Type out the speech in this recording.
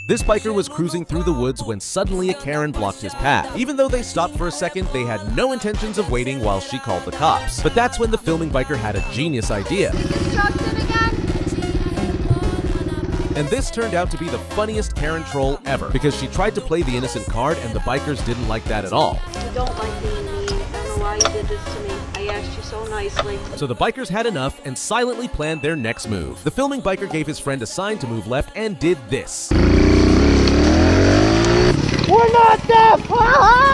This biker was cruising through the woods when suddenly a Karen blocked his path. Even though they stopped for a second, they had no intentions of waiting while she called the cops. But that's when the filming biker had a genius idea. And this turned out to be the funniest Karen troll ever, because she tried to play the innocent card and the bikers didn't like that at all. You don't like being mean. I don't know why you did this to me. I asked you so nicely. So the bikers had enough and silently planned their next move. The filming biker gave his friend a sign to move left and did this. We're not deaf!